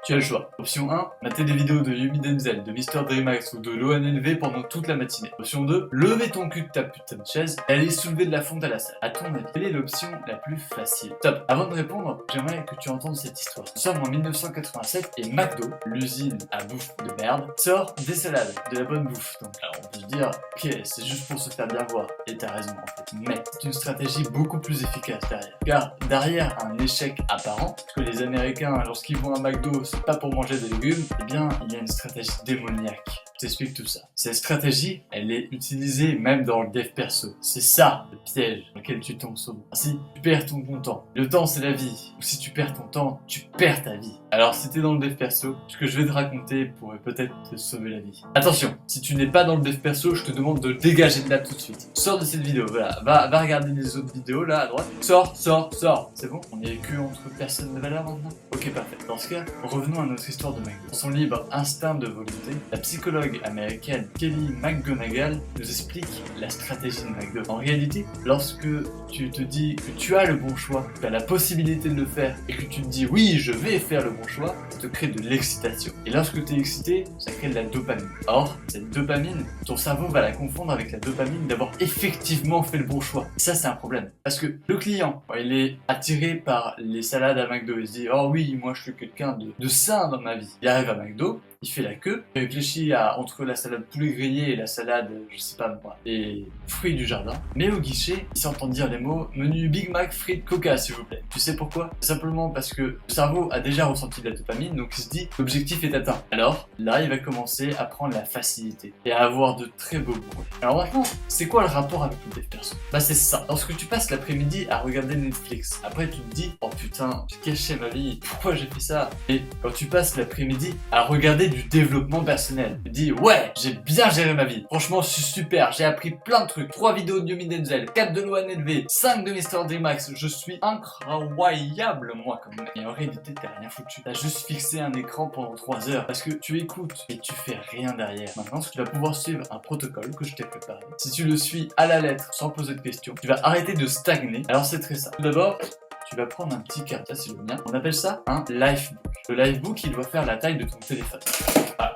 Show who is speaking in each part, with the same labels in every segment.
Speaker 1: Tu as le choix. Option 1, mater des vidéos de Yumi Denzel, de Mr. Dreamax ou de l'ONLV pendant toute la matinée. Option 2, lever ton cul de ta putain de chaise et aller soulever de la fonte à la salle. À ton avis, quelle est l'option la plus facile? Top. Avant de répondre, j'aimerais que tu entendes cette histoire. Nous sommes en 1987 et McDo, l'usine à bouffe de merde, sort des salades, de la bonne bouffe. Donc alors on peut se dire, ok, c'est juste pour se faire bien voir. Et t'as raison en fait. Mais c'est une stratégie beaucoup plus efficace derrière. Car derrière un échec apparent, parce que les Américains, lorsqu'ils vont à McDo, c'est pas pour manger des légumes, eh bien il y a une stratégie démoniaque. Je t'explique tout ça. Cette stratégie, elle est utilisée même dans le dev perso. C'est ça le piège dans lequel tu tombes souvent. Si tu perds ton temps, le temps c'est la vie. Ou si tu perds ton temps, tu perds ta vie. Alors si t'es dans le dev perso, ce que je vais te raconter pourrait peut-être te sauver la vie. Attention, si tu n'es pas dans le dev perso, je te demande de dégager de là tout de suite. Sors de cette vidéo, voilà. Va regarder les autres vidéos là à droite. Sors. C'est bon? On est que entre personnes de valeur maintenant? Ok, parfait. Dans ce cas, revenons à notre histoire de McDo. Dans son libre instinct de volonté, la psychologue américaine Kelly McGonigal nous explique la stratégie de McDo. En réalité, lorsque tu te dis que tu as le bon choix, que tu as la possibilité de le faire et que tu te dis oui, je vais faire le bon choix, ça te crée de l'excitation. Et lorsque tu es excité, ça crée de la dopamine. Or, cette dopamine, ton cerveau va la confondre avec la dopamine d'avoir effectivement fait le bon choix. Et ça, c'est un problème. Parce que le client, quand il est attiré par les salades à McDo, il se dit oh oui, moi je suis quelqu'un de sain dans ma vie. Il arrive à McDo, il fait la queue, il réfléchit à entre la salade poulet grillé et la salade, je sais pas moi, les fruits du jardin. Mais au guichet, il s'entend dire les mots menu Big Mac, frites, Coca s'il vous plaît. Tu sais pourquoi? Simplement parce que le cerveau a déjà ressenti de la dopamine, donc il se dit l'objectif est atteint. Alors là, il va commencer à prendre la facilité et à avoir de très beaux bruits. Alors maintenant, c'est quoi le rapport avec le dev perso? Bah c'est ça. Lorsque tu passes l'après-midi à regarder Netflix, après tu te dis oh putain, j'ai gâché ma vie, pourquoi j'ai fait ça? Et quand tu passes l'après-midi à regarder du développement personnel. Tu dis ouais, j'ai bien géré ma vie. Franchement, c'est super. J'ai appris plein de trucs. 3 vidéos de Yumi Denzel, 4 de l'ONLV, 5 de Mr. Dreamax. Je suis incroyable moi comme mec. Et en réalité, t'as rien foutu. T'as juste fixé un écran pendant 3 heures parce que tu écoutes et tu fais rien derrière. Maintenant, tu vas pouvoir suivre un protocole que je t'ai préparé. Si tu le suis à la lettre sans poser de questions, tu vas arrêter de stagner. Alors c'est très simple. Tout d'abord, tu vas prendre un petit carnet, ça c'est le mien. On appelle ça un lifebook. Le lifebook, il doit faire la taille de ton téléphone. Voilà.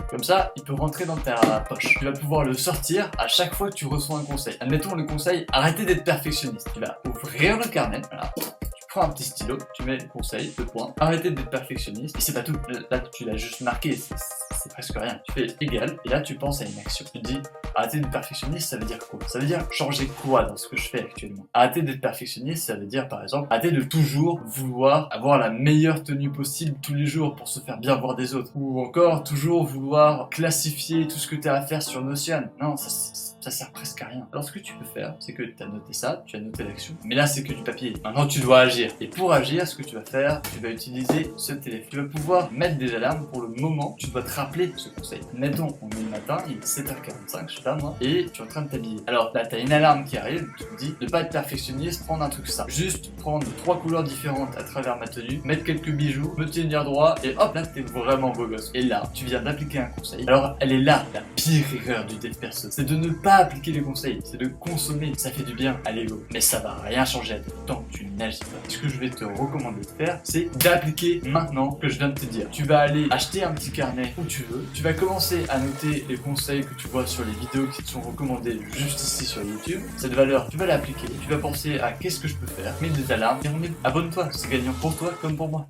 Speaker 1: Comme ça, il peut rentrer dans ta poche. Tu vas pouvoir le sortir à chaque fois que tu reçois un conseil. Admettons le conseil, arrêtez d'être perfectionniste. Tu vas ouvrir le carnet, voilà. Tu prends un petit stylo, tu mets le conseil, 2 points. Arrêtez d'être perfectionniste. Et c'est pas tout. Là, tu l'as juste marqué. C'est presque rien. Tu fais égal. Et là, tu penses à une action. Tu te dis, arrêter d'être perfectionniste, ça veut dire quoi? Ça veut dire changer quoi dans ce que je fais actuellement? Arrêter d'être perfectionniste, ça veut dire par exemple, arrêter de toujours vouloir avoir la meilleure tenue possible tous les jours pour se faire bien voir des autres. Ou encore, toujours vouloir classifier tout ce que tu as à faire sur Notion. Non, ça sert presque à rien. Alors ce que tu peux faire, c'est que tu as noté ça, tu as noté l'action, mais là c'est que du papier. Maintenant tu dois agir. Et pour agir, ce que tu vas faire, tu vas utiliser ce téléphone. Tu vas pouvoir mettre des alarmes pour le moment où tu dois te rappeler ce conseil. Mettons, on est le matin, il est 7h45, je sais pas moi, et tu es en train de t'habiller. Alors là, tu as une alarme qui arrive, tu te dis, ne pas être perfectionniste, prendre un truc simple. Juste prendre 3 couleurs différentes à travers ma tenue, mettre quelques bijoux, me tenir droit, et hop, là t'es vraiment beau gosse. Et là, tu viens d'appliquer un conseil. Alors elle est là, la pire erreur du dev perso. C'est de ne pas appliquer les conseils, c'est de consommer. Ça fait du bien à l'ego, mais ça va rien changer à toi tant que tu n'agis pas. Ce que je vais te recommander de faire, c'est d'appliquer maintenant ce que je viens de te dire. Tu vas aller acheter un petit carnet où tu veux, tu vas commencer à noter les conseils que tu vois sur les vidéos qui te sont recommandées juste ici sur YouTube. Cette valeur, tu vas l'appliquer, tu vas penser à qu'est-ce que je peux faire, mets des alarmes et abonne-toi, c'est gagnant pour toi comme pour moi.